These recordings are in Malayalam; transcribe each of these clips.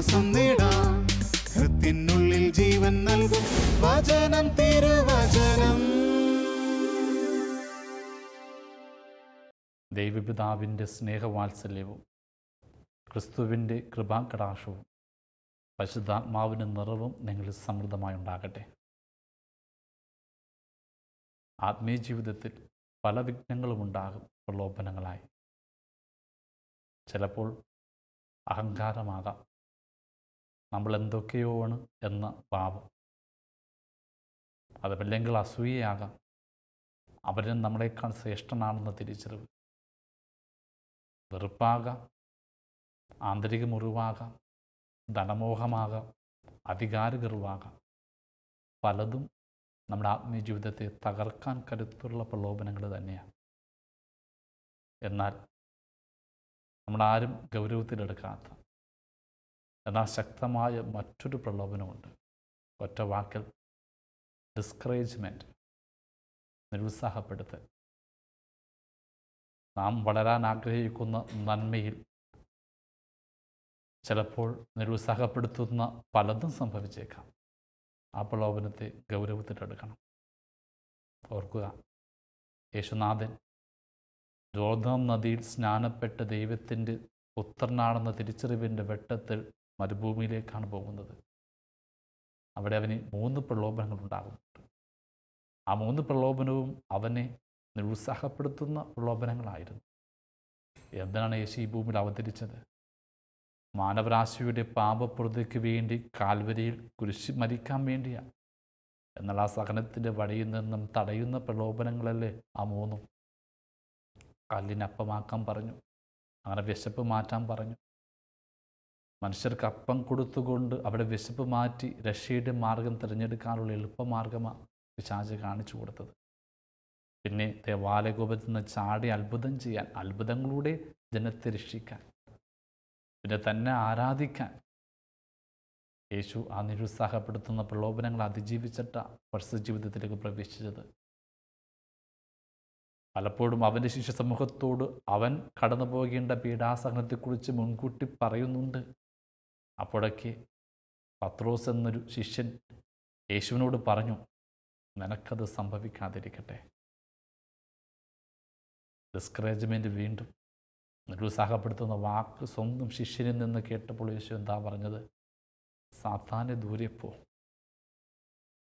ആശ്വാസം നേടാം. ഹൃത്തിനുള്ളിൽ ജീവൻ നൽകും വചനം, തിരുവചനം. ദൈവപിതാവിൻ്റെ സ്നേഹവാത്സല്യവും ക്രിസ്തുവിൻ്റെ കൃപാകടാക്ഷവും പരിശുദ്ധാത്മാവിൻ്റെ നിറവും നിങ്ങളിൽ സമൃദ്ധമായി ഉണ്ടാകട്ടെ. ആത്മീയ ജീവിതത്തിൽ പല വിഘ്നങ്ങളും ഉണ്ടാകും. പ്രലോഭനങ്ങളായി ചിലപ്പോൾ അഹങ്കാരമാകാം, നമ്മൾ എന്തൊക്കെയോണ് എന്ന ഭാവം. അതല്ലെങ്കിൽ അസൂയയാകാം, അവരും നമ്മളെക്കാൾ ശ്രേഷ്ഠനാണെന്ന തിരിച്ചറിവ്. വെറുപ്പാകാം, ആന്തരിക മുറിവാകാം, ധനമോഹമാകാം, അധികാരഗർവാകാം. പലതും നമ്മുടെ ആത്മീയ ജീവിതത്തെ തകർക്കാൻ കരുത്തുള്ള പ്രലോഭനങ്ങൾ തന്നെയാണ്. എന്നാൽ നമ്മളാരും ഗൗരവത്തിലെടുക്കാത്ത, എന്നാൽ ശക്തമായ മറ്റൊരു പ്രലോഭനമുണ്ട്. ഒറ്റ വാക്കിൽ ഡിസ്കറേജ്മെൻറ്റ്, നിരുത്സാഹപ്പെടുത്തൽ. നാം വളരാൻ ആഗ്രഹിക്കുന്ന നന്മയിൽ ചിലപ്പോൾ നിരുത്സാഹപ്പെടുത്തുന്ന പലതും സംഭവിച്ചേക്കാം. ആ പ്രലോഭനത്തെ ഗൗരവത്തിലെടുക്കണം. ഓർക്കുക, യേശുനാഥൻ ജോർദാൻ നദിയിൽ സ്നാനപ്പെട്ട ദൈവത്തിൻ്റെ പുത്രനാണെന്ന തിരിച്ചറിവിൻ്റെ വെട്ടത്തിൽ മരുഭൂമിയിലേക്കാണ് പോകുന്നത്. അവിടെ അവന് 3 പ്രലോഭനങ്ങൾ ഉണ്ടാകുന്നുണ്ട്. ആ 3 പ്രലോഭനവും അവനെ നിരുത്സാഹപ്പെടുത്തുന്ന പ്രലോഭനങ്ങളായിരുന്നു. എന്തിനാണ് യേശു ഈ ഭൂമിയിൽ അവതരിച്ചത്? മാനവരാശിയുടെ പാപപ്രതിക്ക് വേണ്ടി കാൽവരിയിൽ കുരിശ് മരിക്കാൻ വേണ്ടിയാണ്. എന്നാൽ ആ സഹനത്തിൻ്റെ വഴിയിൽ നിന്നും തടയുന്ന പ്രലോഭനങ്ങളല്ലേ ആ 3. കല്ലിനപ്പമാക്കാൻ പറഞ്ഞു, അങ്ങനെ വിശപ്പ് മാറ്റാൻ പറഞ്ഞു. മനുഷ്യർക്ക് അപ്പം കൊടുത്തുകൊണ്ട് അവിടെ വിശപ്പ് മാറ്റി രക്ഷയുടെ മാർഗം തിരഞ്ഞെടുക്കാനുള്ള എളുപ്പമാർഗമാണ് പിശാച് കാണിച്ചു കൊടുത്തത്. പിന്നെ ദേവാലയഗോപുരത്തിൽ നിന്ന് ചാടി അത്ഭുതം ചെയ്യാൻ, അത്ഭുതങ്ങളുടെ ജനത്തെ രക്ഷിക്കാൻ, പിന്നെ തന്നെ ആരാധിക്കാൻ യേശു ആ നിരുത്സാഹപ്പെടുത്തുന്ന പ്രലോഭനങ്ങൾ അതിജീവിച്ചിട്ടാണ് പരിശുദ്ധ ജീവിതത്തിലേക്ക് പ്രവേശിച്ചത്. പലപ്പോഴും അവൻ്റെ ശിഷ്യ സമൂഹത്തോട് അവൻ കടന്നു പോകേണ്ട പീഡാസഹനത്തെക്കുറിച്ച് മുൻകൂട്ടി പറയുന്നുണ്ട്. അപ്പോഴൊക്കെ പത്രോസ് എന്നൊരു ശിഷ്യൻ യേശുവിനോട് പറഞ്ഞു, നിനക്കത് സംഭവിക്കാതിരിക്കട്ടെ. ഡിസ്കറേജ്മെൻറ്റ് വീണ്ടും നിരുത്സാഹപ്പെടുത്തുന്ന വാക്ക് സ്വന്തം ശിഷ്യനിൽ നിന്ന് കേട്ടപ്പോൾ യേശു എന്താ പറഞ്ഞത്? സാത്താനെ ദൂരെ പോ,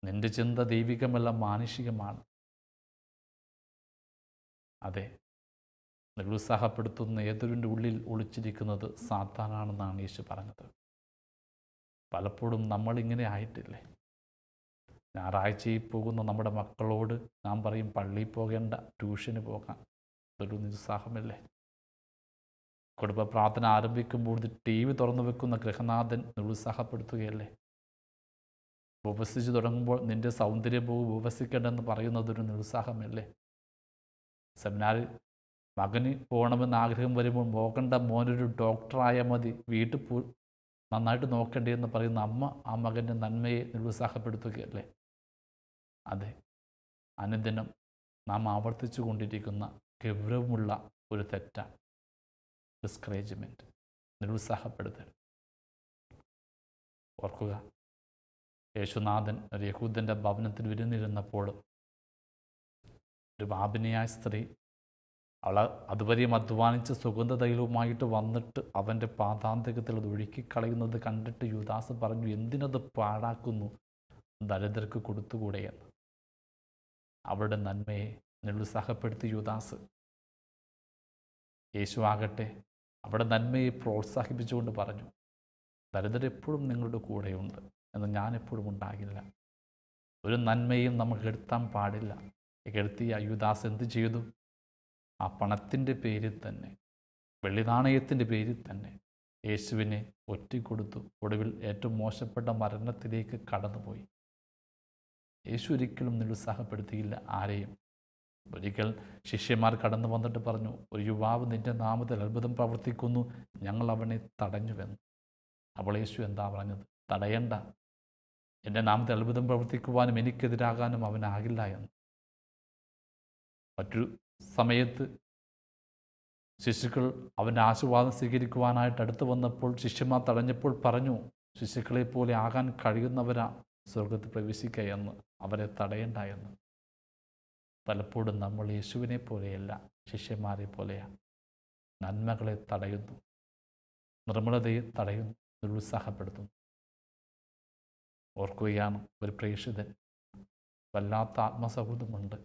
നിന്റെ ചിന്ത ദൈവികമല്ല, മാനുഷികമാണ്. അതെ, നിരുത്സാഹപ്പെടുത്തുന്ന ഏതൊരുവിൻ്റെ ഉള്ളിൽ ഒളിച്ചിരിക്കുന്നത് സാത്താനാണെന്നാണ് യേശു പറഞ്ഞത്. പലപ്പോഴും നമ്മളിങ്ങനെ ആയിട്ടില്ലേ? ഞായറാഴ്ചയിൽ പോകുന്ന നമ്മുടെ മക്കളോട് നാം പറയും പള്ളിയിൽ പോകേണ്ട, ട്യൂഷന് പോകാൻ. അതൊരു നിരുത്സാഹമല്ലേ? കുടുംബ പ്രാർത്ഥന ആരംഭിക്കുമ്പോൾ TV തുറന്നു വെക്കുന്ന ഗൃഹനാഥൻ നിരുത്സാഹപ്പെടുത്തുകയല്ലേ? ഉപവസിച്ച് തുടങ്ങുമ്പോൾ നിൻ്റെ സൗന്ദര്യം പോകും, ഉപവസിക്കേണ്ടെന്ന് പറയുന്നതൊരു നിരുത്സാഹമല്ലേ? സെമിനാറിൽ മകന് പോകണമെന്ന് ആഗ്രഹം വരുമ്പോൾ പോകേണ്ട, മോനൊരു ഡോക്ടറായാൽ മതി, വീട്ടിൽ നന്നായിട്ട് നോക്കേണ്ടതെന്ന് പറയുന്ന അമ്മ ആ മകൻ്റെ നന്മയെ നിരുത്സാഹപ്പെടുത്തുകയല്ലേ? അതെ, അനുദിനം നാം ആവർത്തിച്ചു കൊണ്ടിരിക്കുന്ന ഗൗരവമുള്ള ഒരു തെറ്റാണ് ഡിസ്കറേജ്മെൻറ്റ്, നിരുത്സാഹപ്പെടുത്തൽ. ഓർക്കുക, യേശുനാഥൻ ഒരു യഹൂദൻ്റെ ഭവനത്തിൽ വിരുന്നിരുന്നപ്പോൾ ഒരു പാപിനിയായ സ്ത്രീ, അവൾ അതുവരെയും അധ്വാനിച്ച് സുഗന്ധ തൈലവുമായിട്ട് വന്നിട്ട് അവൻ്റെ പാതാന്തകത്തിൽ അത് ഒഴുക്കിക്കളയുന്നത് കണ്ടിട്ട് യൂദാസ് പറഞ്ഞു, എന്തിനത് പാഴാക്കുന്നു, ദരിദ്രർക്ക് കൊടുത്തുകൂടെയെന്ന്. അവളുടെ നന്മയെ നിരുത്സാഹപ്പെടുത്തി യൂദാസ്. യേശു ആകട്ടെ അവിടെ നന്മയെ പ്രോത്സാഹിപ്പിച്ചുകൊണ്ട് പറഞ്ഞു, ദരിദ്രരെപ്പോഴും നിങ്ങളുടെ കൂടെയുണ്ട്, എന്ന് ഞാനെപ്പോഴും ഉണ്ടാകില്ല. ഒരു നന്മയും നമുക്ക് എടുത്താൻ പാടില്ല. കെടുത്തിയ യൂദാസ് എന്ത് ചെയ്തു? ആ പണത്തിൻ്റെ പേരിൽ തന്നെ, വെള്ളി നാണയത്തിൻ്റെ പേരിൽ തന്നെ യേശുവിനെ ഒറ്റിക്കൊടുത്തു. ഒടുവിൽ ഏറ്റവും മോശപ്പെട്ട മരണത്തിലേക്ക് കടന്നുപോയി. യേശു ഒരിക്കലും നിരുത്സാഹപ്പെടുത്തിയില്ല ആരെയും. ഒരിക്കൽ ശിഷ്യന്മാർ കടന്നു വന്നിട്ട് പറഞ്ഞു, ഒരു യുവാവ് നിൻ്റെ നാമത്തിൽ അത്ഭുതം പ്രവർത്തിക്കുന്നു, ഞങ്ങൾ അവനെ തടഞ്ഞുവെന്ന്. അപ്പോൾ യേശു എന്താ പറഞ്ഞത്? തടയണ്ട, എൻ്റെ നാമത്തിൽ അത്ഭുതം പ്രവർത്തിക്കുവാനും എനിക്കെതിരാകാനും അവനാകില്ല എന്ന്. മറ്റൊരു സമയത്ത് ശിശുക്കൾ അവൻ്റെ ആശീർവാദം സ്വീകരിക്കുവാനായിട്ട് അടുത്ത് വന്നപ്പോൾ ശിഷ്യന്മാർ തടഞ്ഞപ്പോൾ പറഞ്ഞു, ശിശുക്കളെ പോലെ ആകാൻ കഴിയുന്നവരാ സ്വർഗത്തിൽ പ്രവേശിക്കുക എന്ന്, അവരെ തടയണ്ട എന്ന്. പലപ്പോഴും നമ്മൾ യേശുവിനെ പോലെയല്ല, ശിഷ്യന്മാരെ പോലെയാണ്. നന്മകളെ തടയുന്നു, നിർമ്മലതയെ തടയുന്നു, നിരുത്സാഹപ്പെടുത്തുന്നു. ഓർക്കുകയാണ്, ഒരു പ്രേക്ഷിതൻ വല്ലാത്ത ആത്മസൗഹൃദമുണ്ട്.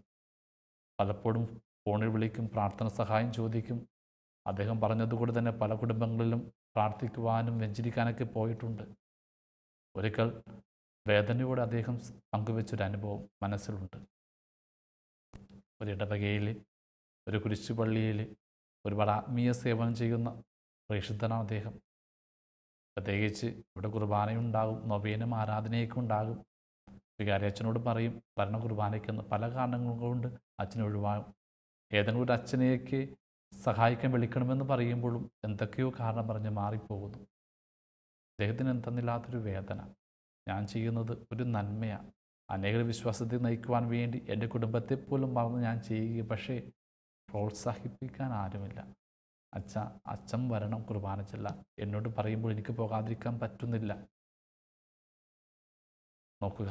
പലപ്പോഴും ഫോണിൽ വിളിക്കും, പ്രാർത്ഥന സഹായം ചോദിക്കും. അദ്ദേഹം പറഞ്ഞതുകൊണ്ട് തന്നെ പല കുടുംബങ്ങളിലും പ്രാർത്ഥിക്കുവാനും വെഞ്ചരിക്കാനൊക്കെ പോയിട്ടുണ്ട്. ഒരിക്കൽ വേദനയോടെ അദ്ദേഹം പങ്കുവെച്ചൊരനുഭവം മനസ്സിലുണ്ട്. ഒരിടവകയിൽ, ഒരു കുരിശുപള്ളിയിൽ ഒരുപാട് ആത്മീയ സേവനം ചെയ്യുന്ന പ്രേക്ഷിതനാണ് അദ്ദേഹം. പ്രത്യേകിച്ച് ഇവിടെ കുർബാനയുണ്ടാകും, നൊവേനും ആരാധനയൊക്കെ ഉണ്ടാകും. വികാരി അച്ഛനോട് പറയും ഭരണ കുർബാനയ്ക്കെന്ന്. പല കാരണങ്ങൾ കൊണ്ട് അച്ഛൻ ഒഴിവാകും. ഏതെങ്കിലും ഒരു അച്ഛനെയൊക്കെ സഹായിക്കാൻ വിളിക്കണമെന്ന് പറയുമ്പോഴും എന്തൊക്കെയോ കാരണം പറഞ്ഞ് മാറിപ്പോകുന്നു. അദ്ദേഹത്തിന് എന്തെന്നില്ലാത്തൊരു വേദന. ഞാൻ ചെയ്യുന്നത് ഒരു നന്മയാണ്, അനേക വിശ്വാസത്തെ നയിക്കുവാൻ വേണ്ടി എൻ്റെ കുടുംബത്തെ പോലും മറന്ന് ഞാൻ ചെയ്യുക. പക്ഷേ പ്രോത്സാഹിപ്പിക്കാൻ ആരുമില്ല. അച്ഛൻ വരണം കുർബാന ചെല്ലാൻ എന്നോട് പറയുമ്പോൾ എനിക്ക് പോകാതിരിക്കാൻ പറ്റുന്നില്ല. നോക്കുക,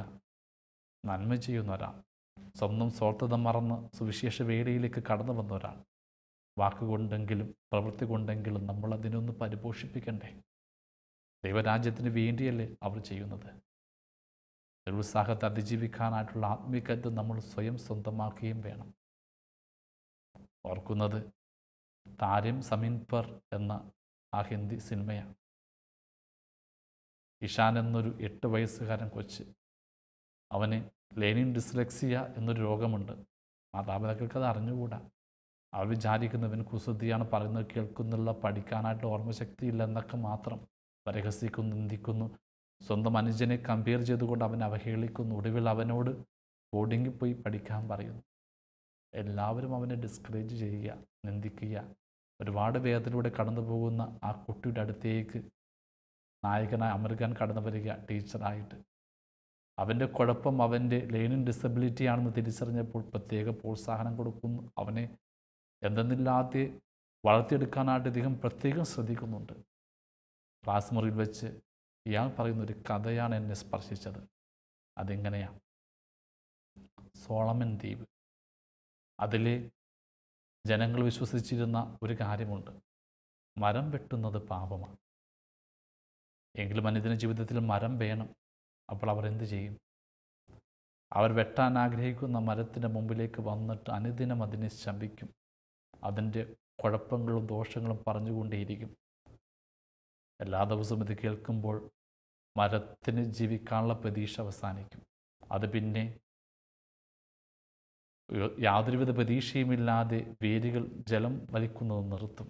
നന്മ ചെയ്യുന്ന ഒരാൾ, സ്വന്തം സ്വാർത്ഥത മറന്ന് സുവിശേഷ വേദിയിലേക്ക് കടന്നു വന്ന ഒരാൾ, വാക്കുകൊണ്ടെങ്കിലും പ്രവൃത്തി കൊണ്ടെങ്കിലും നമ്മൾ അതിനൊന്ന് പരിപോഷിപ്പിക്കണ്ടേ? ദൈവരാജ്യത്തിന് വേണ്ടിയല്ലേ അവർ ചെയ്യുന്നത്? നിരുത്സാഹത്തെ അതിജീവിക്കാനായിട്ടുള്ള ആത്മീയത നമ്മൾ സ്വയം സ്വന്തമാക്കുകയും വേണം. ഓർക്കുന്നത് താരം സമീൻ പർ എന്ന ആ ഹിന്ദി സിനിമയാണ്. ഇഷാൻ എന്നൊരു 8 വയസ്സുകാരൻ കൊച്ച്, അവന് ലേണിൻ ഡിസ്ലെക്സിയ എന്നൊരു രോഗമുണ്ട്. മാതാപിതാക്കൾക്ക് അത് അറിഞ്ഞുകൂടാ. അവർ വിചാരിക്കുന്നവൻ കുസൃതിയാണ്, പറയുന്നത് കേൾക്കുന്നുള്ള, പഠിക്കാനായിട്ട് ഓർമ്മശക്തി ഇല്ല എന്നൊക്കെ മാത്രം പരിഹസിക്കുന്നു, നിന്ദിക്കുന്നു. സ്വന്തം അനുജനെ കമ്പയർ ചെയ്തുകൊണ്ട് അവനെ അവഹേളിക്കുന്നു. ഒടുവിൽ അവനോട് ബോർഡിങ്ങിൽ പോയി പഠിക്കാൻ പറയുന്നു. എല്ലാവരും അവനെ ഡിസ്കറേജ് ചെയ്യുക, നിന്ദിക്കുക. ഒരുപാട് വേദനയിലൂടെ കടന്നു പോകുന്ന ആ കുട്ടിയുടെ അടുത്തേക്ക് നായകനായ അമീർ ഖാൻ കടന്നു വരിക ടീച്ചറായിട്ട്. അവൻ്റെ കുഴപ്പം അവൻ്റെ ലേണിംഗ് ഡിസബിലിറ്റി ആണെന്ന് തിരിച്ചറിഞ്ഞപ്പോൾ പ്രത്യേക പ്രോത്സാഹനം കൊടുക്കുന്നു. അവനെ എന്തെന്നില്ലാതെ വളർത്തിയെടുക്കാനായിട്ട് ഇദ്ദേഹം പ്രത്യേകം ശ്രദ്ധിക്കുന്നുണ്ട്. ക്ലാസ് മുറിയിൽ വെച്ച് ഇയാൾ പറയുന്നൊരു കഥയാണ് എന്നെ സ്പർശിച്ചത്. അതെങ്ങനെയാണ്? സോളമൻ ദ്വീപ്, അതിലെ ജനങ്ങൾ വിശ്വസിച്ചിരുന്ന ഒരു കാര്യമുണ്ട്, മരം വെട്ടുന്നത് പാപമാണ്. എങ്കിലും മനുഷ്യൻ്റെ ജീവിതത്തിൽ മരം വേണം. അപ്പോൾ അവർ എന്ത് ചെയ്യും? അവർ വെട്ടാൻ ആഗ്രഹിക്കുന്ന മരത്തിൻ്റെ മുമ്പിലേക്ക് വന്നിട്ട് അനുദിനം അതിനെ ശപിക്കും. അതിൻ്റെ കുഴപ്പങ്ങളും ദോഷങ്ങളും പറഞ്ഞുകൊണ്ടേയിരിക്കും. എല്ലാ ദിവസവും ഇത് കേൾക്കുമ്പോൾ മരത്തിന് ജീവിക്കാനുള്ള പ്രതീക്ഷ അവസാനിക്കും. അത് പിന്നെ യാതൊരുവിധ പ്രതീക്ഷയുമില്ലാതെ വേരുകൾ ജലം വലിക്കുന്നത് നിർത്തും.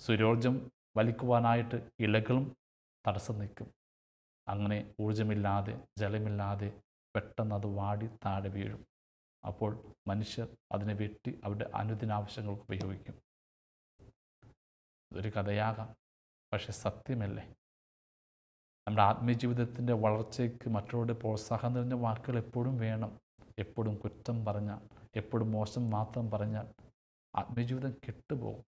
സൂര്യോർജം വലിക്കുവാനായിട്ട് ഇലകളും തടസ്സം നിൽക്കും. അങ്ങനെ ഊർജമില്ലാതെ, ജലമില്ലാതെ പെട്ടെന്ന് അത് വാടി താഴെ വീഴും. അപ്പോൾ മനുഷ്യർ അതിനെ വെട്ടി അവരുടെ അനുദിന ആവശ്യങ്ങൾക്ക് ഉപയോഗിക്കും. ഇതൊരു കഥയാകാം, പക്ഷെ സത്യമല്ലേ? നമ്മുടെ ആത്മീയ ജീവിതത്തിൻ്റെ വളർച്ചയ്ക്ക് മറ്റുള്ളവരുടെ പ്രോത്സാഹനം നിറഞ്ഞ വാക്കുകൾ എപ്പോഴും വേണം. എപ്പോഴും കുറ്റം പറഞ്ഞാൽ, എപ്പോഴും മോശം മാത്രം പറഞ്ഞാൽ ആത്മീയ ജീവിതം കെട്ടുപോകും.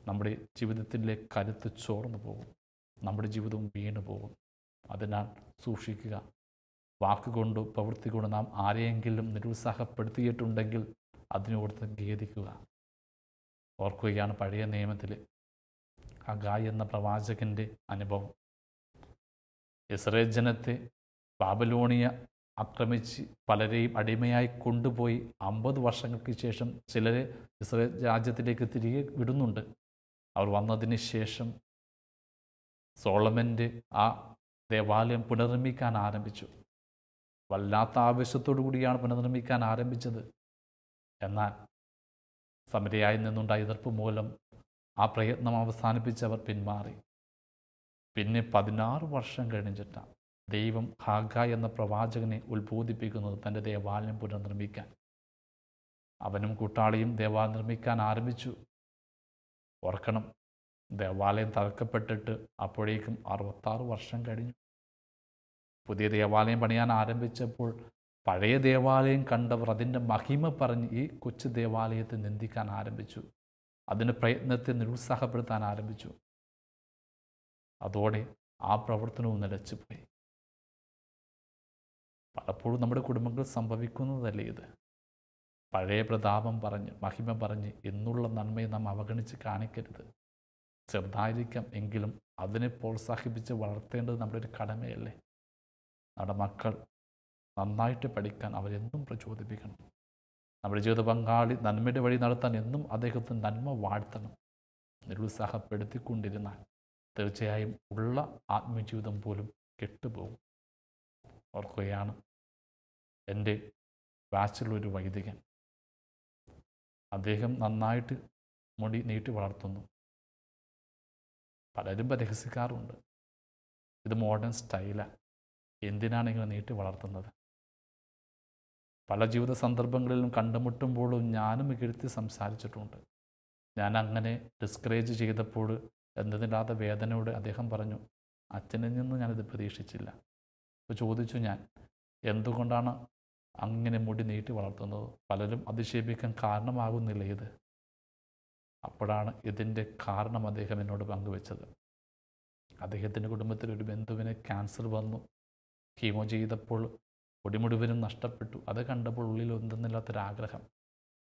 നമ്മുടെ ജീവിതത്തിലെ കരുത്ത് ചോർന്നു പോകും. നമ്മുടെ ജീവിതവും വീണു പോകും. അതിനാൽ സൂക്ഷിക്കുക. വാക്കുകൊണ്ടോ പ്രവൃത്തി കൊണ്ടോ നാം ആരെയെങ്കിലും നിരുത്സാഹപ്പെടുത്തിയിട്ടുണ്ടെങ്കിൽ അതിനോട് ഖേദിക്കുക. ഓർക്കുകയാണ് പഴയ നിയമത്തിൽ ഹഗായി എന്ന പ്രവാചകൻ്റെ അനുഭവം. ഇസ്രായേൽ ജനത്തെ ബാബിലോണിയ ആക്രമിച്ച് പലരെയും അടിമയായി കൊണ്ടുപോയി 50 വർഷങ്ങൾക്ക് ശേഷം ചിലരെ ഇസ്രായേൽ രാജ്യത്തിലേക്ക് തിരികെ വിടുന്നുണ്ട്. അവർ വന്നതിന് ശേഷം സോളമൻ്റെ ആ ദേവാലയം പുനർനിർമ്മിക്കാൻ ആരംഭിച്ചു. വല്ലാത്ത ആവേശത്തോടു കൂടിയാണ് പുനർനിർമ്മിക്കാൻ ആരംഭിച്ചത്. എന്നാൽ സമരയായി നിന്നുണ്ടായ എതിർപ്പ് മൂലം ആ പ്രയത്നം അവസാനിപ്പിച്ചവർ പിന്മാറി. പിന്നെ 16 വർഷം കഴിഞ്ഞിട്ടാണ് ദൈവം ഹാഗായി എന്ന പ്രവാചകനെ ഉത്ബോധിപ്പിക്കുന്നത് തൻ്റെ ദേവാലയം പുനർനിർമ്മിക്കാൻ. അവനും കൂട്ടാളിയും ദേവാലയം നിർമ്മിക്കാൻ ആരംഭിച്ചു. ഓർക്കണം, ദേവാലയം തകർക്കപ്പെട്ടിട്ട് അപ്പോഴേക്കും 66 വർഷം കഴിഞ്ഞു. പുതിയ ദേവാലയം പണിയാൻ ആരംഭിച്ചപ്പോൾ പഴയ ദേവാലയം കണ്ടവർ അതിൻ്റെ മഹിമ പറഞ്ഞ് ഈ കൊച്ചു ദേവാലയത്തെ നിന്ദിക്കാൻ ആരംഭിച്ചു. അതിന് പ്രയത്നത്തെ നിരുത്സാഹപ്പെടുത്താൻ ആരംഭിച്ചു. അതോടെ ആ പ്രവർത്തനവും നിലച്ചുപോയി. പലപ്പോഴും നമ്മുടെ കുടുംബങ്ങൾ സംഭവിക്കുന്നതല്ലേ ഇത്? പഴയ പ്രതാപം പറഞ്ഞ്, മഹിമ പറഞ്ഞ് ഇന്നുള്ള നന്മയെ നാം അവഗണിച്ച് കാണിക്കരുത്. ചെറുതായിരിക്കാം എങ്കിലും അതിനെ പ്രോത്സാഹിപ്പിച്ച് വളർത്തേണ്ടത് നമ്മുടെ ഒരു കടമയല്ലേ? നമ്മുടെ മക്കൾ നന്നായിട്ട് പഠിക്കാൻ അവരെന്നും പ്രചോദിപ്പിക്കണം. നമ്മുടെ ജീവിത പങ്കാളി നന്മയുടെ വഴി നടത്താൻ എന്നും അദ്ദേഹത്തിന് നന്മ വാഴ്ത്തണം. നിരുത്സാഹപ്പെടുത്തിക്കൊണ്ടിരുന്നാൽ തീർച്ചയായും ഉള്ള ആത്മജീവിതം പോലും കെട്ടുപോകും. ഓർക്കുകയാണ്, എൻ്റെ ബാച്ചിലൊരു വൈദികൻ, അദ്ദേഹം നന്നായിട്ട് മുടി നീട്ടി വളർത്തുന്നു. പലരും പരിഹസിക്കാറുണ്ട്, ഇത് മോഡേൺ സ്റ്റൈലാണ്, എന്തിനാണ് ഇങ്ങനെ നീട്ടി വളർത്തുന്നത്? പല ജീവിത സന്ദർഭങ്ങളിലും കണ്ടുമുട്ടുമ്പോഴും ഞാനും ഇകഴ്ത്തി സംസാരിച്ചിട്ടുണ്ട്. ഞാൻ അങ്ങനെ ഡിസ്കറേജ് ചെയ്തപ്പോൾ എന്നതില്ലാത്ത വേദനയോട് അദ്ദേഹം പറഞ്ഞു, അച്ഛനിൽ നിന്ന് ഞാനിത് പ്രതീക്ഷിച്ചില്ല. അപ്പോൾ ചോദിച്ചു ഞാൻ, എന്തുകൊണ്ടാണ് അങ്ങനെ മുടി നീട്ടി വളർത്തുന്നത്? പലരും അധിക്ഷേപിക്കാൻ കാരണമാകുന്നില്ല ഇത്? അപ്പോഴാണ് ഇതിൻ്റെ കാരണം അദ്ദേഹം എന്നോട് പങ്കുവെച്ചത്. അദ്ദേഹത്തിൻ്റെ കുടുംബത്തിൽ ഒരു ബന്ധുവിന് ക്യാൻസർ വന്നു. കീമോ ചെയ്തപ്പോൾ മുടി മുഴുവനും നഷ്ടപ്പെട്ടു. അത് കണ്ടപ്പോൾ ഉള്ളിൽ എന്തെന്നില്ലാത്തൊരാഗ്രഹം,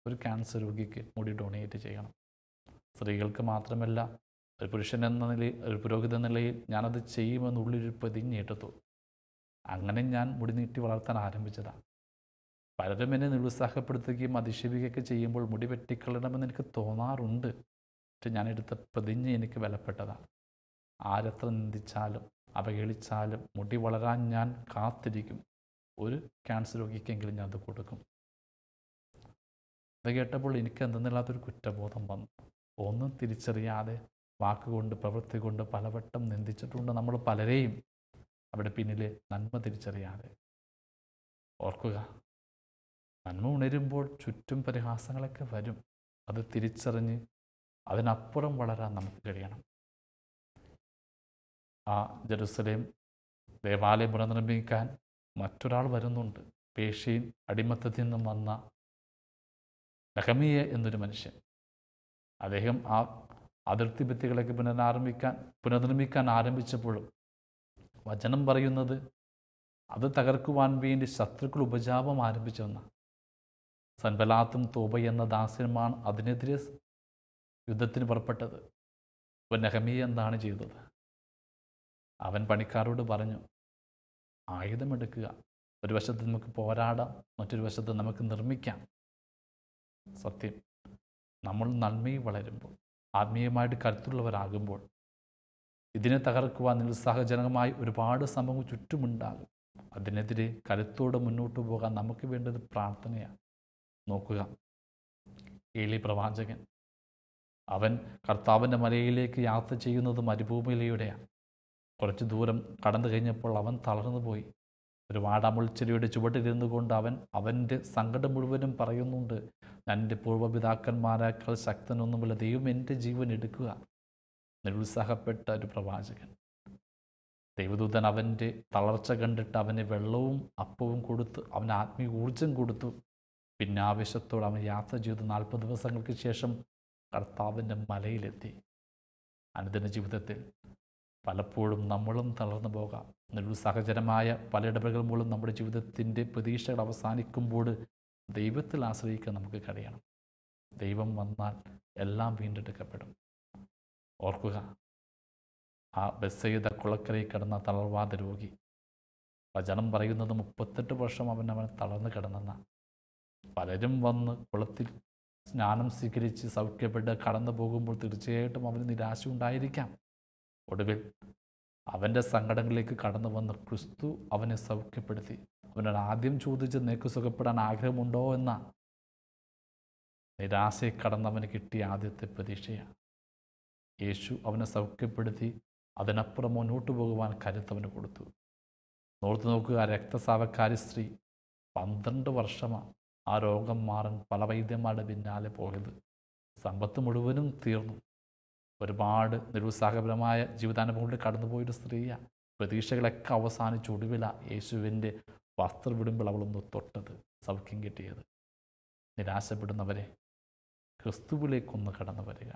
ഒരു ക്യാൻസർ രോഗിക്ക് മുടി ഡൊണേറ്റ് ചെയ്യണം. സ്ത്രീകൾക്ക് മാത്രമല്ല, ഒരു പുരുഷൻ എന്ന നിലയിൽ, ഒരു പുരോഹിത എന്ന നിലയിൽ ഞാനത് ചെയ്യുമെന്നുള്ളിലൊരു പ്രതിജ്ഞയെടുത്തു. അങ്ങനെ ഞാൻ മുടി നീട്ടി വളർത്താൻ ആരംഭിച്ചതാണ്. പലരും എന്നെ നിരുത്സാഹപ്പെടുത്തുകയും അധിക്ഷേപിക്കുകയൊക്കെ ചെയ്യുമ്പോൾ മുടി വെട്ടിക്കളയണമെന്ന് എനിക്ക് തോന്നാറുണ്ട്. പക്ഷെ ഞാനെടുത്ത പ്രതിജ്ഞ എനിക്ക് ബലപ്പെട്ടതാണ്. ആരെത്ര നിന്ദിച്ചാലും അവഹേളിച്ചാലും മുടി വളരാൻ ഞാൻ കാത്തിരിക്കും. ഒരു ക്യാൻസർ രോഗിക്കെങ്കിലും ഞാൻ അത് കൊടുക്കും. അത് കേട്ടപ്പോൾ എനിക്ക് എന്തെന്നില്ലാത്തൊരു കുറ്റബോധം വന്നു. ഒന്നും തിരിച്ചറിയാതെ വാക്കുകൊണ്ട് പ്രവൃത്തി കൊണ്ട് പലവട്ടം നിന്ദിച്ചിട്ടുണ്ട് നമ്മൾ പലരെയും, അവിടെ പിന്നിലെ നന്മ തിരിച്ചറിയാതെ. ഓർക്കുക, നന്മ ഉണരുമ്പോൾ ചുറ്റും പരിഹാസങ്ങളൊക്കെ വരും. അത് തിരിച്ചറിഞ്ഞ് അതിനപ്പുറം വളരാൻ നമുക്ക് കഴിയണം. ആ ജെറുസലേം ദേവാലയം പുനർനിർമ്മിക്കാൻ മറ്റൊരാൾ വരുന്നുണ്ട്. പേർഷ്യൻ അടിമത്തത്തിൽ നിന്നും വന്ന നെഹെമ്യാ എന്നൊരു മനുഷ്യൻ. അദ്ദേഹം ആ അതിർത്തി ഭിത്തികളൊക്കെ പുനർനിർമ്മിക്കാൻ ആരംഭിച്ചപ്പോഴും വചനം പറയുന്നത് അത് തകർക്കുവാൻ വേണ്ടി ശത്രുക്കൾ ഉപജാപം ആരംഭിച്ചെന്ന. സൻബലാത്തും തോബ എന്ന ദാസന്മാർ അതിനെതിരെ യുദ്ധത്തിന് പുറപ്പെട്ടത്. അപ്പോൾ നെഹെമ്യാ എന്താണ് ചെയ്തത്? അവൻ പണിക്കാരോട് പറഞ്ഞു, ആയുധമെടുക്കുക, ഒരു വശത്ത് നമുക്ക് പോരാടാം, മറ്റൊരു വശത്ത് നമുക്ക് നിർമ്മിക്കാം. സത്യം, നമ്മൾ നന്മയിൽ വളരുമ്പോൾ, ആത്മീയമായിട്ട് കരുത്തുള്ളവരാകുമ്പോൾ ഇതിനെ തകർക്കുവാൻ നിരുത്സാഹജനകമായി ഒരുപാട് സംഭവങ്ങൾ ചുറ്റുമുണ്ടാകും. അതിനെതിരെ കരുത്തോടെ മുന്നോട്ട് പോകാൻ നമുക്ക് വേണ്ടത് പ്രാർത്ഥനയാണ്. നോക്കുക, ഏലി പ്രവാചകൻ, അവൻ കർത്താവിൻ്റെ മലയിലേക്ക് യാത്ര ചെയ്യുന്നത് മരുഭൂമിയിലൂടെയാണ്. കുറച്ച് ദൂരം കടന്നു കഴിഞ്ഞപ്പോൾ അവൻ തളർന്നു പോയി. ഒരു വാടാമുൾച്ചെടിയുടെ ചുവട്ടിലിരുന്നു കൊണ്ട് അവൻ്റെ സങ്കടം മുഴുവനും പറയുന്നുണ്ട്, എൻ്റെ പൂർവ്വപിതാക്കന്മാരേക്കാൾ ശക്തനൊന്നുമില്ല, ദൈവം എൻ്റെ ജീവൻ എടുക്കുക. നിരുത്സാഹപ്പെട്ട ഒരു പ്രവാചകൻ. ദൈവദൂതൻ അവൻ്റെ തളർച്ച കണ്ടിട്ട് അവന് വെള്ളവും അപ്പവും കൊടുത്ത് അവന് ആത്മീയ ഊർജം കൊടുത്തു. പിന്നെ ആവേശത്തോടെ അവൻ യാത്ര ചെയ്തു. 40 ദിവസങ്ങൾക്ക് ശേഷം കർത്താവിൻ്റെ മലയിലെത്തി. അനുദിന ജീവിതത്തിൽ പലപ്പോഴും നമ്മളും തളർന്നു പോകാം. നിരുത്സാഹജനമായ പല ഇടപെടലുകൾ മൂലം നമ്മുടെ ജീവിതത്തിൻ്റെ പ്രതീക്ഷകൾ അവസാനിക്കുമ്പോൾ ദൈവത്തിൽ ആശ്രയിക്കാൻ നമുക്ക് കഴിയണം. ദൈവം വന്നാൽ എല്ലാം വീണ്ടെടുക്കപ്പെടും. ഓർക്കുക, ആ ബെത്സയിദ കുളക്കരയിൽ കിടന്ന തളർവാദ രോഗി, വചനം പറയുന്നത് 38 വർഷം അവൻ തളർന്നു കിടന്നെന്ന. പലരും വന്ന് കുളത്തിൽ സ്നാനം സ്വീകരിച്ച് സൗഖ്യപ്പെട്ട് കടന്നു പോകുമ്പോൾ തീർച്ചയായിട്ടും അവന് നിരാശ ഉണ്ടായിരിക്കാം. ഒടുവിൽ അവൻ്റെ സങ്കടങ്ങളിലേക്ക് കടന്നു വന്ന് ക്രിസ്തു അവനെ സൗഖ്യപ്പെടുത്തി. അവനോട് ആദ്യം ചോദിച്ച് നിനക്ക് സുഖപ്പെടാൻ ആഗ്രഹമുണ്ടോ എന്ന. നിരാശയെ കടന്നവന് കിട്ടിയ ആദ്യത്തെ പ്രതീക്ഷയാണ്. യേശു അവനെ സൗഖ്യപ്പെടുത്തി. അതിനപ്പുറം മുന്നോട്ട് പോകുവാൻ കരുത്തവന് കൊടുത്തു. ഓർത്തു നോക്കുക, രക്തസ്രാവക്കാരി സ്ത്രീ 12 വർഷമാണ് ആ രോഗം മാറാൻ പല വൈദ്യന്മാരുടെ പിന്നാലെ പോയത്. സമ്പത്ത് മുഴുവനും തീർന്നു. ഒരുപാട് നിരുത്സാഹപരമായ ജീവിതാനുഭവങ്ങളിൽ കടന്നുപോയൊരു സ്ത്രീയാണ്. പ്രതീക്ഷകളൊക്കെ അവസാനിച്ച് ഒടുവിലാണ് യേശുവിൻ്റെ വസ്ത്രം വിടുമ്പോൾ അവളൊന്ന് തൊട്ടത്, സൗഖ്യം കിട്ടിയത്. നിരാശപ്പെടുന്നവരെ, ക്രിസ്തുവിലേക്കൊന്ന് കടന്നു വരിക,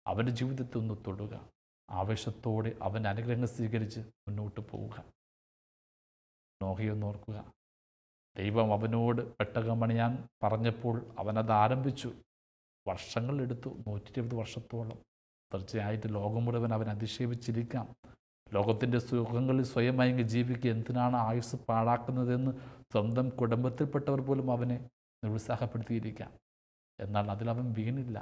അവൻ്റെ ജീവിതത്തെ ഒന്ന് തൊടുക, ആവേശത്തോടെ അവൻ്റെ അനുഗ്രഹങ്ങൾ സ്വീകരിച്ച് മുന്നോട്ട് പോവുക. നോഹയൊന്ന് ഓർക്കുക. ദൈവം അവനോട് പെട്ടകം പണിയാൻ പറഞ്ഞപ്പോൾ അവനത് ആരംഭിച്ചു. വർഷങ്ങളെടുത്തു, 120 വർഷത്തോളം. തീർച്ചയായിട്ടും ലോകം മുഴുവൻ അവൻ അധിക്ഷേപിച്ചിരിക്കാം. ലോകത്തിൻ്റെ സുഖങ്ങളിൽ സ്വയം മയങ്ങി ജീവിക്കുക, എന്തിനാണ് ആയുസ് പാഴാക്കുന്നതെന്ന് സ്വന്തം കുടുംബത്തിൽപ്പെട്ടവർ പോലും അവനെ നിരുത്സാഹപ്പെടുത്തിയിരിക്കാം. എന്നാൽ അതിലവൻ വീണില്ല.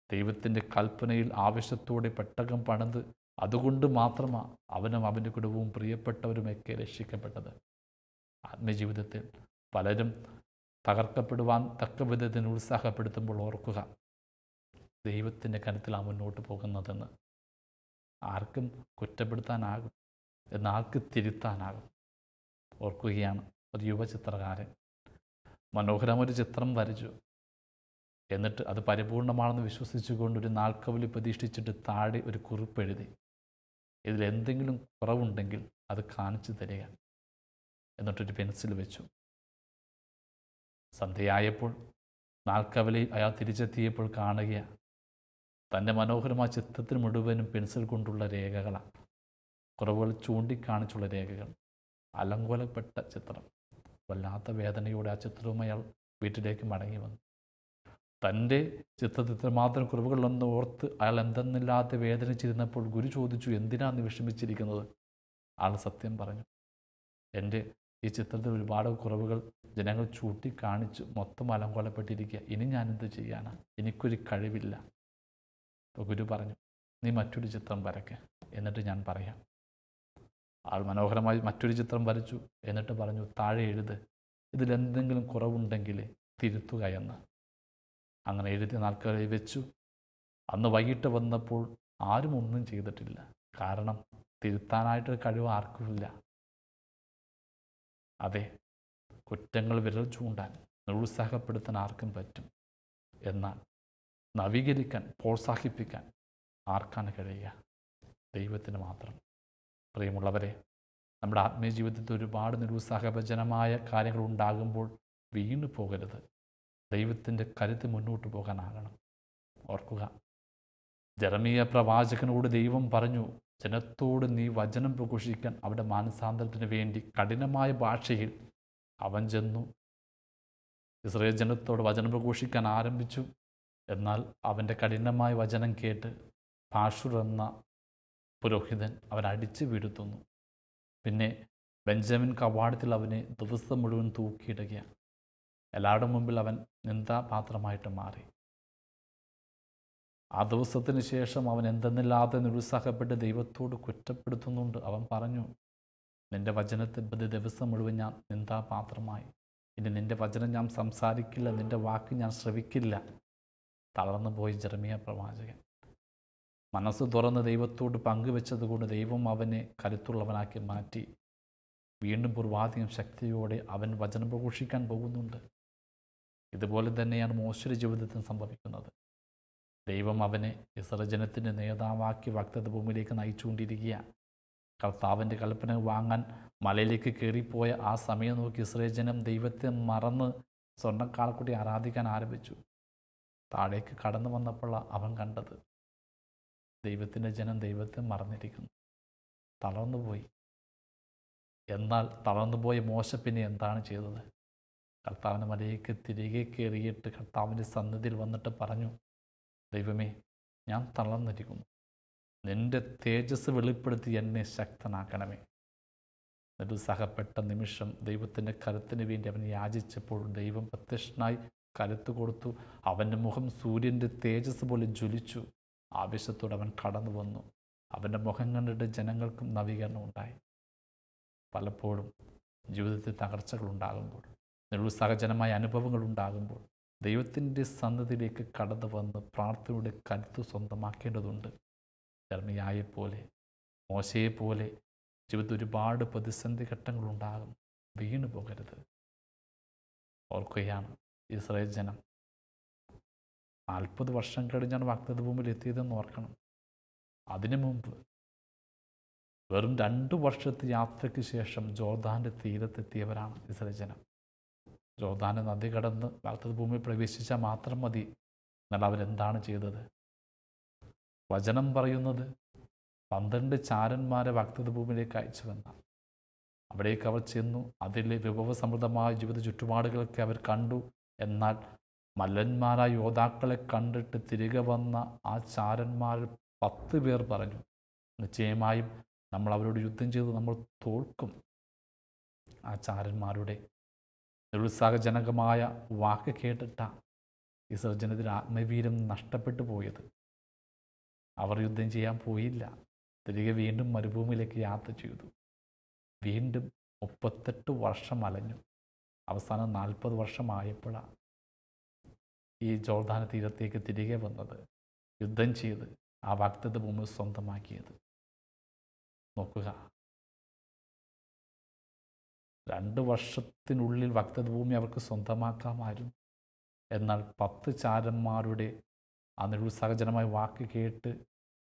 ദൈവത്തിൻ്റെ കൽപ്പനയിൽ ആവശ്യത്തോടെ പെട്ടകം പണിത് അതുകൊണ്ട് മാത്രമാണ് അവനും അവൻ്റെ കുടുംബവും പ്രിയപ്പെട്ടവരുമൊക്കെ രക്ഷിക്കപ്പെട്ടത്. ആത്മജീവിതത്തിൽ പലരും തകർക്കപ്പെടുവാൻ തക്ക വിധത്തിന് ഉത്സാഹപ്പെടുത്തുമ്പോൾ ഓർക്കുക, ദൈവത്തിൻ്റെ കരുത്തിലാണ് മുന്നോട്ട് പോകുന്നതെന്ന്. ആർക്കും കുറ്റപ്പെടുത്താനാകും, എന്നാർക്ക് തിരുത്താനാകും. ഓർക്കുകയാണ്, ഒരു യുവചിത്രകാരൻ മനോഹരമൊരു ചിത്രം വരച്ചു. എന്നിട്ട് അത് പരിപൂർണമാണെന്ന് വിശ്വസിച്ചുകൊണ്ട് ഒരു നാൽക്കവലി പ്രതീക്ഷിച്ചിട്ട് താഴെ ഒരു കുറിപ്പ് എഴുതി, ഇതിലെന്തെങ്കിലും കുറവുണ്ടെങ്കിൽ അത് കാണിച്ചു തരിക. എന്നിട്ടൊരു പെൻസിൽ വെച്ചു. സന്ധ്യയായപ്പോൾ നാൽക്കവലയിൽ അയാൾ തിരിച്ചെത്തിയപ്പോൾ കാണുക തൻ്റെ മനോഹരമായ ചിത്രത്തിന് മുഴുവനും പെൻസിൽ കൊണ്ടുള്ള രേഖകളാണ്. കുറവുകൾ ചൂണ്ടിക്കാണിച്ചുള്ള രേഖകൾ. അലങ്കോലപ്പെട്ട ചിത്രം. വല്ലാത്ത വേദനയോടെ ആ ചിത്രവും അയാൾ വീട്ടിലേക്ക് മടങ്ങി വന്നു. തൻ്റെ ചിത്രത്തിൽ മാത്രം കുറവുകളൊന്ന് ഓർത്ത് അയാൾ എന്തെന്നില്ലാതെ വേദനിച്ചിരുന്നപ്പോൾ ഗുരു ചോദിച്ചു, എന്തിനാണ് വിഷമിച്ചിരിക്കുന്നത്? ആൾ സത്യം പറഞ്ഞു, എൻ്റെ ഈ ചിത്രത്തിൽ ഒരുപാട് കുറവുകൾ ജനങ്ങൾ ചൂണ്ടിക്കാണിച്ചു, മൊത്തം അലങ്കോലപ്പെട്ടിരിക്കുക. ഇനി ഞാനെന്ത് ചെയ്യാനാണ്? എനിക്കൊരു കഴിവില്ല. അപ്പോൾ ഗുരു പറഞ്ഞു, നീ മറ്റൊരു ചിത്രം വരയ്ക്ക, എന്നിട്ട് ഞാൻ പറയാം. ആൾ മനോഹരമായി മറ്റൊരു ചിത്രം വരച്ചു. എന്നിട്ട് പറഞ്ഞു, താഴെ എഴുത്, ഇതിലെന്തെങ്കിലും കുറവുണ്ടെങ്കിൽ തിരുത്തുക എന്ന്. അങ്ങനെ എഴുതി നാൽക്കവലയിൽ വെച്ചു. അന്ന് വൈകിട്ട് വന്നപ്പോൾ ആരും ഒന്നും ചെയ്തിട്ടില്ല. കാരണം തിരുത്താനായിട്ടൊരു കഴിവ് ആർക്കുമില്ല. അതെ, കുറ്റങ്ങൾ വിരൽ ചൂണ്ടാൻ, നിരുത്സാഹപ്പെടുത്താൻ ആർക്കും പറ്റും. എന്നാൽ നവീകരിക്കാൻ, പ്രോത്സാഹിപ്പിക്കാൻ ആർക്കാണ് കഴിയുക? ദൈവത്തിന് മാത്രം. പ്രിയമുള്ളവരെ, നമ്മുടെ ആത്മീയ ജീവിതത്തിൽ ഒരുപാട് നിരുത്സാഹഭജനമായ കാര്യങ്ങൾ ഉണ്ടാകുമ്പോൾ വീണു പോകരുത്. ദൈവത്തിൻ്റെ കരുത്ത് മുന്നോട്ട് പോകാനാകണം. ഓർക്കുക, ജെറമിയ പ്രവാചകനോട് ദൈവം പറഞ്ഞു, ജനത്തോട് നീ വചനം പ്രഘോഷിക്കാൻ അവിടെ മാനസാന്തരത്തിന് വേണ്ടി കഠിനമായ ഭാഷയിൽ അവൻ ചെന്നു. ഇസ്രായേൽ ജനത്തോട് വചനം പ്രഘോഷിക്കാൻ ആരംഭിച്ചു. എന്നാൽ അവൻ്റെ കഠിനമായ വചനം കേട്ട് പാഷുർ എന്ന പുരോഹിതൻ അവൻ അടിച്ചു വീഴ്ത്തുന്നു. പിന്നെ ബെഞ്ചമിൻ കവാടത്തിൽ അവനെ ദിവസം മുഴുവൻ തൂക്കിയിടുകയാണ്. എല്ലാവരുടെ മുമ്പിൽ അവൻ നിന്ദാപാത്രമായിട്ട് മാറി. ആ ദിവസത്തിന് ശേഷം അവൻ എന്തെന്നില്ലാതെ നിരുത്സാഹപ്പെട്ട് ദൈവത്തോട് കുറ്റപ്പെടുത്തുന്നുണ്ട്. അവൻ പറഞ്ഞു, നിൻ്റെ വചനത്തെ പ്രതി ദിവസം മുഴുവൻ ഞാൻ നിന്ദാപാത്രമായി. ഇനി നിൻ്റെ വചനം ഞാൻ സംസാരിക്കില്ല, നിൻ്റെ വാക്ക് ഞാൻ ശ്രവിക്കില്ല. തളർന്നു പോയി ജെറമിയ പ്രവാചകൻ. മനസ്സ് തുറന്ന് ദൈവത്തോട് പങ്കുവെച്ചതുകൊണ്ട് ദൈവം അവനെ കരുത്തുള്ളവനാക്കി മാറ്റി. വീണ്ടും പൂർവാധികം ശക്തിയോടെ അവൻ വചനം പ്രഘോഷിക്കാൻ പോകുന്നുണ്ട്. ഇതുപോലെ തന്നെയാണ് മോശയുടെ ജീവിതത്തിൽ സംഭവിക്കുന്നത്. ദൈവം അവനെ ഇസ്രായേൽ ജനത്തിൻ്റെ നേതാവാക്കി വാഗ്ദത്ത ഭൂമിയിലേക്ക് നയിച്ചുകൊണ്ടിരിക്കുകയാണ്. കർത്താവിൻ്റെ കൽപ്പന വാങ്ങാൻ മലയിലേക്ക് കയറിപ്പോയ ആ സമയം നോക്കി ഇസ്രായേൽ ജനം ദൈവത്തെ മറന്ന് സ്വർണ്ണക്കാളക്കുട്ടി ആരാധിക്കാൻ ആരംഭിച്ചു. താഴേക്ക് കടന്നു വന്നപ്പോൾ അവൻ കണ്ടത് ദൈവത്തിൻ്റെ ജനം ദൈവത്തെ മറന്നിരിക്കുന്നു, തളർന്നുപോയി. എന്നാൽ തളർന്നുപോയ മോശ പിന്നെ എന്താണ് ചെയ്തത്? കർത്താവിൻ്റെ മലയിലേക്ക് തിരികെ കയറിയിട്ട് കർത്താവിൻ്റെ സന്നിധിയിൽ വന്നിട്ട് പറഞ്ഞു, ദൈവമേ, ഞാൻ തളർന്നിരിക്കുന്നു, നിൻ്റെ തേജസ് വെളിപ്പെടുത്തി എന്നെ ശക്തനാക്കണമേ. നിരുത്സാഹപ്പെട്ട നിമിഷം ദൈവത്തിൻ്റെ കരുത്തിന് വേണ്ടി അവൻ യാചിച്ചപ്പോൾ ദൈവം പ്രത്യക്ഷനായി കരുത്ത് കൊടുത്തു. അവൻ്റെ മുഖം സൂര്യൻ്റെ തേജസ് പോലെ ജ്വലിച്ചു. ആവേശത്തോടെ അവൻ കടന്നു വന്നു. അവൻ്റെ മുഖം കണ്ടിട്ട് ജനങ്ങൾക്കും നവീകരണം ഉണ്ടായി. പലപ്പോഴും ജീവിതത്തിൽ തകർച്ചകൾ ഉണ്ടാകുമ്പോൾ, നിരുത്സാഹജനമായ അനുഭവങ്ങൾ ഉണ്ടാകുമ്പോൾ ദൈവത്തിൻ്റെ സന്നിധിയിലേക്ക് കടന്നു വന്ന് പ്രാർത്ഥനയുടെ കരുത്ത് സ്വന്തമാക്കേണ്ടതുണ്ട്. യെരമ്യായെപ്പോലെ, മോശയെപ്പോലെ ജീവിതത്തിൽ ഒരുപാട് പ്രതിസന്ധി ഘട്ടങ്ങളുണ്ടാകും. വീണു പോകരുത്. ഓർക്കുകയാണ്, ഇസ്രായേൽ ജനം 40 വർഷം കഴിഞ്ഞാണ് വാഗ്ദത്ത ഭൂമിയിൽ എത്തിയതെന്ന് ഓർക്കണം. അതിനു മുമ്പ് വെറും 2 വർഷത്തെ യാത്രയ്ക്ക് ശേഷം ജോർദാൻ്റെ തീരത്തെത്തിയവരാണ് ഇസ്രായേൽ ജനം. ജോർദാൻ്റെ നദി കടന്ന് വാഗ്ദത്ത ഭൂമിയിൽ പ്രവേശിച്ചാൽ മാത്രം മതി എന്നാൽ അവരെന്താണ് ചെയ്തത്? വചനം പറയുന്നത് 12 ചാരന്മാരെ വാഗ്ദത്ത ഭൂമിയിലേക്ക് അയച്ചുവെന്നാണ്. അവിടേക്ക് അവർ ചെന്നു. അതിലെ വിഭവസമൃദ്ധമായ ജീവിത ചുറ്റുപാടുകളൊക്കെ അവർ കണ്ടു. എന്നാൽ മല്ലന്മാരായ യോദ്ധാക്കളെ കണ്ടിട്ട് തിരികെ വന്ന ആ ചാരന്മാർ 10 പേർ പറഞ്ഞു, നിശ്ചയമായും നമ്മൾ അവരോട് യുദ്ധം ചെയ്ത് നമ്മൾ തോൽക്കും. ആ ചാരന്മാരുടെ നിരുത്സാഹജനകമായ വാക്ക് കേട്ടിട്ട ഇസ്രായേൽ ജനതയുടെ ആത്മവീര്യം നഷ്ടപ്പെട്ടു പോയത്. അവർ യുദ്ധം ചെയ്യാൻ പോയില്ല. തിരികെ വീണ്ടും മരുഭൂമിയിലേക്ക് യാത്ര ചെയ്തു. വീണ്ടും 38 വർഷം അലഞ്ഞു. അവസാനം 40 വർഷമായപ്പോഴാണ് ഈ ജോർദാന തീരത്തേക്ക് തിരികെ വന്നത്, യുദ്ധം ചെയ്ത് ആ വാഗ്ദത്ത ഭൂമി സ്വന്തമാക്കിയത്. നോക്കുക, 2 വർഷത്തിനുള്ളിൽ വാഗ്ദത്ത ഭൂമി അവർക്ക് സ്വന്തമാക്കാമായിരുന്നു. എന്നാൽ 10 ചാരന്മാരുടെ ആ നിരുത്സാഹജനമായ വാക്ക് കേട്ട്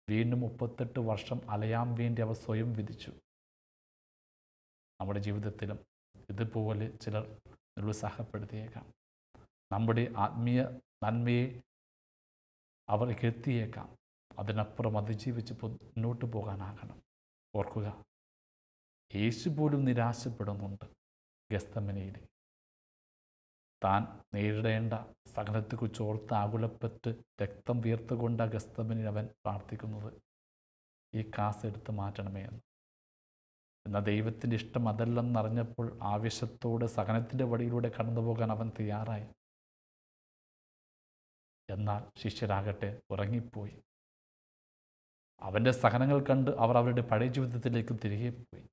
വീണ്ടും 38 വർഷം അലയാൻ വേണ്ടി അവർ സ്വയം വിധിച്ചു. നമ്മുടെ ജീവിതത്തിലും ഇതുപോലെ ചിലർ നിരുത്സാഹപ്പെടുത്തിയേക്കാം. നമ്മുടെ ആത്മീയ നന്മയെ അവർ കെത്തിയേക്കാം. അതിനപ്പുറം അതിജീവിച്ച് മുന്നോട്ട് പോകാനാകണം. ഓർക്കുക, യേശു പോലും നിരാശപ്പെടുന്നുണ്ട്. ഗെത്സമനയിൽ താൻ നേരിടേണ്ട സകലത്തെക്കുറിച്ച് ഓർത്ത് ആകുലപ്പെട്ട് രക്തം വീർത്തുകൊണ്ട് ഗെത്സമനയിൽ അവൻ പ്രാർത്ഥിക്കുന്നത്, ഈ കാസ് എടുത്ത് മാറ്റണമേ എന്ന്. എന്നാൽ ദൈവത്തിൻ്റെ ഇഷ്ടം അതല്ലെന്നറിഞ്ഞപ്പോൾ ആവേശത്തോടെ സഹനത്തിൻ്റെ വഴിയിലൂടെ കടന്നു പോകാൻ അവൻ തയ്യാറായി. എന്നാൽ ശിഷ്യരാകട്ടെ ഉറങ്ങിപ്പോയി. അവൻ്റെ സഹനങ്ങൾ കണ്ട് അവർ അവരുടെ പഴയ ജീവിതത്തിലേക്ക് തിരികെ പോയി.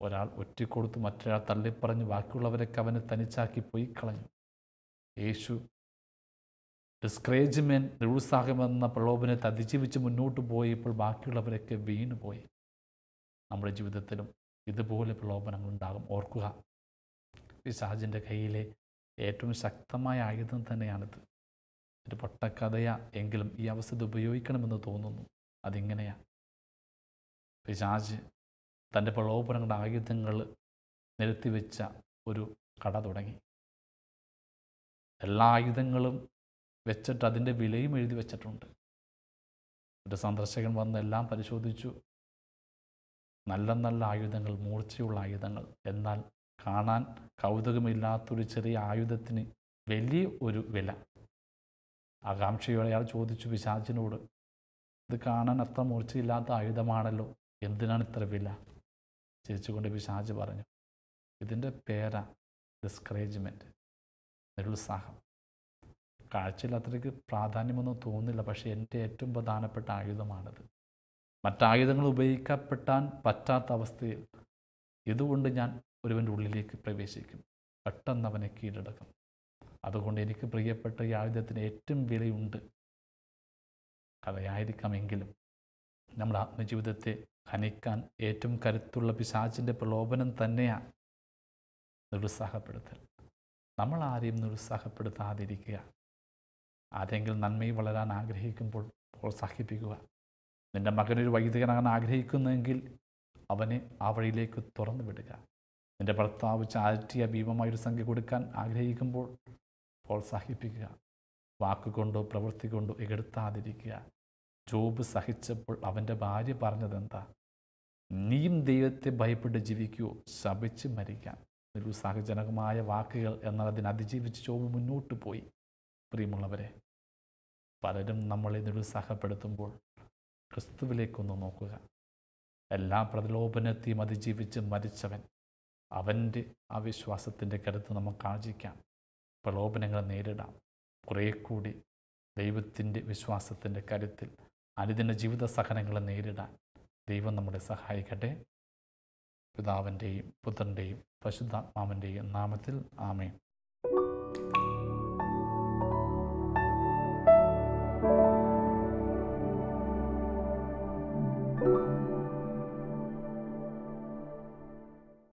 ഒരാൾ ഒറ്റിക്കൊടുത്ത് മറ്റൊരാൾ തള്ളിപ്പറഞ്ഞ് ബാക്കിയുള്ളവരൊക്കെ അവനെ തനിച്ചാക്കി പോയി കളഞ്ഞു. യേശു ഡിസ്കറേജ്മെൻറ്റ്, നിരുത്സാഹമെന്ന പ്രലോഭനത്തെ അതിജീവിച്ച് മുന്നോട്ട് പോയപ്പോൾ ബാക്കിയുള്ളവരൊക്കെ വീണുപോയി. നമ്മുടെ ജീവിതത്തിലും ഇതുപോലെ പ്രലോഭനങ്ങളുണ്ടാകും. ഓർക്കുക, പിശാചിൻ്റെ കയ്യിലെ ഏറ്റവും ശക്തമായ ആയുധം തന്നെയാണിത്. ഒരു പൊട്ടക്കഥയാ എങ്കിലും ഈ അവസ്ഥ ഉപയോഗിക്കണമെന്ന് തോന്നുന്നു. അതിങ്ങനെയാണ്, പിശാച് തൻ്റെ പ്രലോഭനങ്ങളുടെ ആയുധങ്ങൾ നിരത്തിവെച്ച ഒരു കട തുടങ്ങി. എല്ലാ ആയുധങ്ങളും വെച്ചിട്ട് അതിൻ്റെ വിലയും എഴുതി വെച്ചിട്ടുണ്ട്. ഒരു സന്ദർശകൻ വന്ന് എല്ലാം പരിശോധിച്ചു. നല്ല നല്ല ആയുധങ്ങൾ, മൂർച്ചയുള്ള ആയുധങ്ങൾ. എന്നാൽ കാണാൻ കൗതുകമില്ലാത്തൊരു ചെറിയ ആയുധത്തിന് വലിയ ഒരു വില. ആകാംക്ഷയോടെ അയാൾ ചോദിച്ചു പിശാചിനോട്, ഇത് കാണാൻ അത്ര മൂർച്ചയില്ലാത്ത ആയുധമാണല്ലോ, എന്തിനാണ് ഇത്ര വില? ചിരിച്ചുകൊണ്ട് പിശാച് പറഞ്ഞു, ഇതിൻ്റെ പേരാ ഡിസ്കറേജ്മെൻറ്റ്, നിരുത്സാഹം. കാഴ്ചയിൽ അത്രയ്ക്ക് പ്രാധാന്യമൊന്നും തോന്നില്ല, പക്ഷേ എൻ്റെ ഏറ്റവും പ്രധാനപ്പെട്ട ആയുധമാണിത്. മറ്റായുധങ്ങൾ ഉപയോഗിക്കപ്പെട്ടാൻ പറ്റാത്ത അവസ്ഥയിൽ ഇതുകൊണ്ട് ഞാൻ ഒരുവൻ്റെ ഉള്ളിലേക്ക് പ്രവേശിക്കും, പെട്ടെന്ന് അവനെ കീഴടക്കും. അതുകൊണ്ട് എനിക്ക് പ്രിയപ്പെട്ട ഈ ആയുധത്തിന് ഏറ്റവും വിലയുണ്ട്. കഥയായിരിക്കാമെങ്കിലും നമ്മുടെ ആത്മജീവിതത്തെ ഹനിക്കാൻ ഏറ്റവും കരുത്തുള്ള പിശാചിൻ്റെ പ്രലോഭനം തന്നെയാണ് നിരുത്സാഹപ്പെടുത്തൽ. നമ്മൾ ആരെയും നിരുത്സാഹപ്പെടുത്താതിരിക്കുക. ആരെങ്കിലും നന്മയിൽ വളരാൻ ആഗ്രഹിക്കുമ്പോൾ പ്രോത്സാഹിപ്പിക്കുക. നിൻ്റെ മകനൊരു വൈദികനാകാൻ ആഗ്രഹിക്കുന്നെങ്കിൽ അവനെ ആ വഴിയിലേക്ക് തുറന്നു വിടുക. നിൻ്റെ ഭർത്താവ് ചാരിറ്റിയ ഭീമമായൊരു സംഖ്യ കൊടുക്കാൻ ആഗ്രഹിക്കുമ്പോൾ പ്രോത്സാഹിപ്പിക്കുക. വാക്കുകൊണ്ടോ പ്രവൃത്തി കൊണ്ടോ എകെടുത്താതിരിക്കുക. ജോബ് സഹിച്ചപ്പോൾ അവൻ്റെ ഭാര്യ പറഞ്ഞതെന്താ? നീയും ദൈവത്തെ ഭയപ്പെട്ട് ജീവിക്കുകയോ ശപിച്ച് മരിക്കാൻ. നിരുത്സാഹജനകമായ വാക്കുകൾ എന്നതിനെ അതിജീവിച്ച് ജോബ് മുന്നോട്ട് പോയി. പ്രിയമുള്ളവരെ, പലരും നമ്മളെ നിരുത്സാഹപ്പെടുത്തുമ്പോൾ ക്രിസ്തുവിലേക്കൊന്ന് നോക്കുക. എല്ലാ പ്രലോഭനത്തെയും അതിജീവിച്ച് മരിച്ചവൻ, അവൻ്റെ ആ വിശ്വാസത്തിൻ്റെ കരുത്ത് നമുക്ക് ആർജിക്കാം. പ്രലോഭനങ്ങളെ നേരിടാം. കുറേ കൂടി ദൈവത്തിൻ്റെ വിശ്വാസത്തിൻ്റെ കരുത്തിൽ അനുദിന ജീവിത സഹനങ്ങളെ നേരിടാൻ ദൈവം നമ്മളെ സഹായിക്കട്ടെ. പിതാവിൻ്റെയും പുത്രൻ്റെയും പരിശുദ്ധാത്മാവിൻ്റെയും നാമത്തിൽ ആമേൻ.